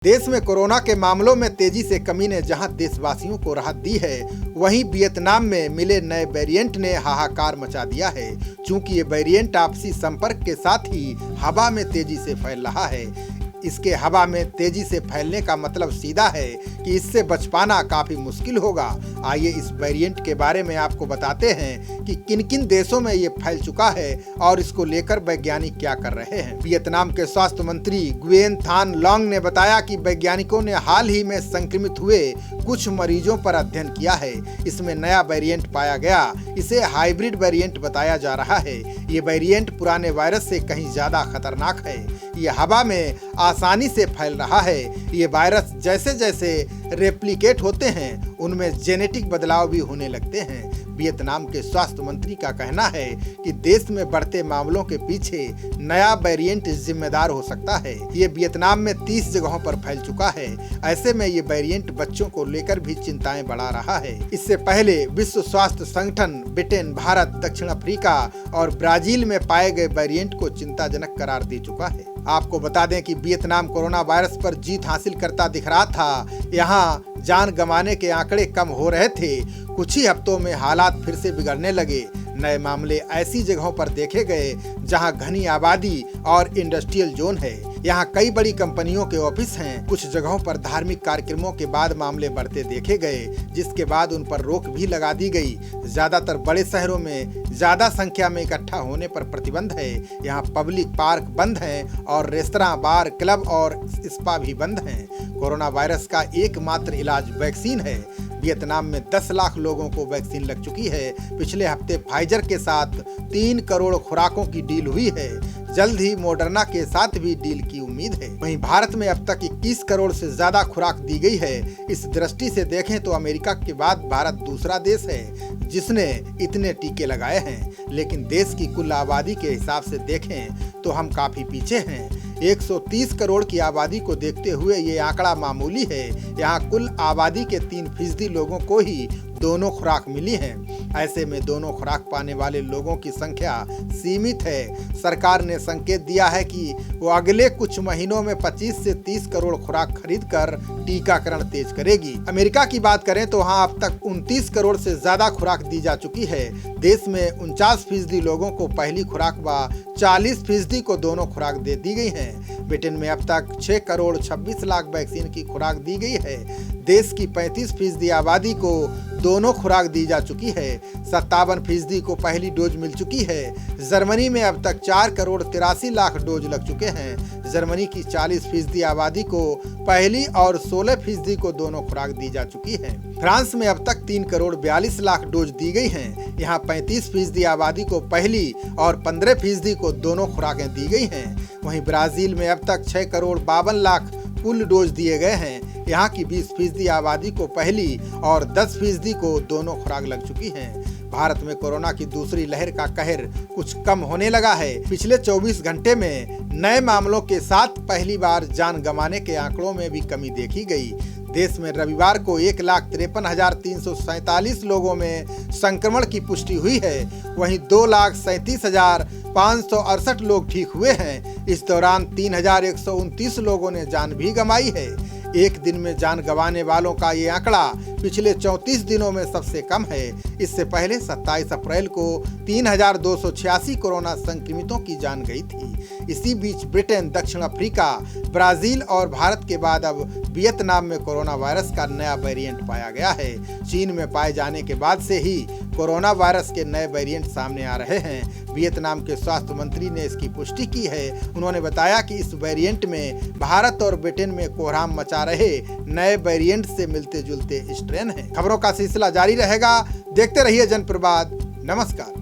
देश में कोरोना के मामलों में तेजी से कमी ने जहां देशवासियों को राहत दी है, वहीं वियतनाम में मिले नए वेरिएंट ने हाहाकार मचा दिया है। चूंकि ये वेरिएंट आपसी संपर्क के साथ ही हवा में तेजी से फैल रहा है। इसके हवा में तेजी से फैलने का मतलब सीधा है कि इससे बच पाना काफी मुश्किल होगा। आइए इस वेरिएंट के बारे में आपको बताते हैं कि किन किन देशों में ये फैल चुका है और इसको लेकर वैज्ञानिक क्या कर रहे हैं। वियतनाम के स्वास्थ्य मंत्री गुएन थान लॉन्ग ने बताया कि वैज्ञानिकों ने हाल ही में संक्रमित हुए कुछ मरीजों पर अध्ययन किया है। इसमें नया वेरिएंट पाया गया। इसे हाइब्रिड वेरिएंट बताया जा रहा है। ये वेरिएंट पुराने वायरस से कहीं ज्यादा खतरनाक है। ये हवा में आसानी से फैल रहा है। ये वायरस जैसे जैसे रेप्लिकेट होते हैं, उनमें जेनेटिक बदलाव भी होने लगते हैं। वियतनाम के स्वास्थ्य मंत्री का कहना है कि देश में बढ़ते मामलों के पीछे नया वेरिएंट जिम्मेदार हो सकता है। ये वियतनाम में 30 जगहों पर फैल चुका है। ऐसे में ये वेरिएंट बच्चों को लेकर भी चिंताएं बढ़ा रहा है। इससे पहले विश्व स्वास्थ्य संगठन ब्रिटेन, भारत, दक्षिण अफ्रीका और ब्राजील में पाए गए वेरिएंट को चिंताजनक करार दे चुका है। आपको बता दें कि वियतनाम कोरोना वायरस पर जीत हासिल करता दिख रहा था। यहाँ जान गंवाने के आंकड़े कम हो रहे थे। कुछ ही हफ्तों में हालात फिर से बिगड़ने लगे। नए मामले ऐसी जगहों पर देखे गए जहां घनी आबादी और इंडस्ट्रियल जोन है। यहाँ कई बड़ी कंपनियों के ऑफिस हैं। कुछ जगहों पर धार्मिक कार्यक्रमों के बाद मामले बढ़ते देखे गए, जिसके बाद उन पर रोक भी लगा दी गई। ज्यादातर बड़े शहरों में ज्यादा संख्या में इकट्ठा होने पर प्रतिबंध है। यहाँ पब्लिक पार्क बंद हैं और रेस्तरां, बार, क्लब और स्पा भी बंद हैं। कोरोना वायरस का एकमात्र इलाज वैक्सीन है। वियतनाम में 10 लाख लोगों को वैक्सीन लग चुकी है। पिछले हफ्ते फाइजर के साथ 3 करोड़ खुराकों की डील हुई है। जल्द ही मॉडर्ना के साथ भी डील की उम्मीद है। वहीं भारत में अब तक 21 करोड़ से ज्यादा खुराक दी गई है। इस दृष्टि से देखें तो अमेरिका के बाद भारत दूसरा देश है जिसने इतने टीके लगाए हैं। लेकिन देश की कुल आबादी के हिसाब से देखें तो हम काफी पीछे हैं। 130 करोड़ की आबादी को देखते हुए ये आंकड़ा मामूली है। यहाँ कुल आबादी के 3% लोगों को ही दोनों खुराक मिली हैं। ऐसे में दोनों खुराक पाने वाले लोगों की संख्या सीमित है। सरकार ने संकेत दिया है कि वो अगले कुछ महीनों में 25 से 30 करोड़ खुराक खरीदकर टीकाकरण तेज करेगी। अमेरिका की बात करें तो वहाँ अब तक 29 करोड़ से ज्यादा खुराक दी जा चुकी है। देश में 49% लोगों को पहली खुराक व 40% को दोनों खुराक दे दी गई है। ब्रिटेन में अब तक 6 करोड़ 26 लाख वैक्सीन की खुराक दी गई है। देश की 35% आबादी को दोनों खुराक दी जा चुकी है। 57% को पहली डोज मिल चुकी है। जर्मनी में अब तक 4 करोड़ 83 लाख डोज लग चुके हैं। जर्मनी की 40% आबादी को पहली और 16% को दोनों खुराक दी जा चुकी है। फ्रांस में अब तक 3 करोड़ 42 लाख डोज दी गई हैं। यहाँ 35% आबादी को पहली और 15% को दोनों खुराकें दी गई हैं। वहीं ब्राजील में अब तक 6 करोड़ 52 लाख कुल डोज दिए गए हैं। यहाँ की 20% आबादी को पहली और 10% को दोनों खुराक लग चुकी हैं। भारत में कोरोना की दूसरी लहर का कहर कुछ कम होने लगा है। पिछले 24 घंटे में नए मामलों के साथ पहली बार जान गंवाने के आंकड़ों में भी कमी देखी गई। देश में रविवार को 1,53,347 लोगों में संक्रमण की पुष्टि हुई है। वहीं 2,37,568 लोग ठीक हुए हैं। इस दौरान 3,129 लोगों ने जान भी गंवाई है। एक दिन में जान गंवाने वालों का ये आंकड़ा पिछले 34 दिनों में सबसे कम है। इससे पहले 27 अप्रैल को 3,286 कोरोना संक्रमितों की जान गई थी। इसी बीच ब्रिटेन, दक्षिण अफ्रीका, ब्राजील और भारत के बाद अब वियतनाम में कोरोना वायरस का नया वेरिएंट पाया गया है। चीन में पाए जाने के बाद से ही कोरोना वायरस के नए वेरिएंट सामने आ रहे हैं। वियतनाम के स्वास्थ्य मंत्री ने इसकी पुष्टि की है। उन्होंने बताया कि इस वेरिएंट में भारत और ब्रिटेन में कोहराम मचा रहे नए वेरिएंट से मिलते जुलते स्ट्रेन हैं। खबरों का सिलसिला जारी रहेगा। देखते रहिए जनप्रवाद। नमस्कार।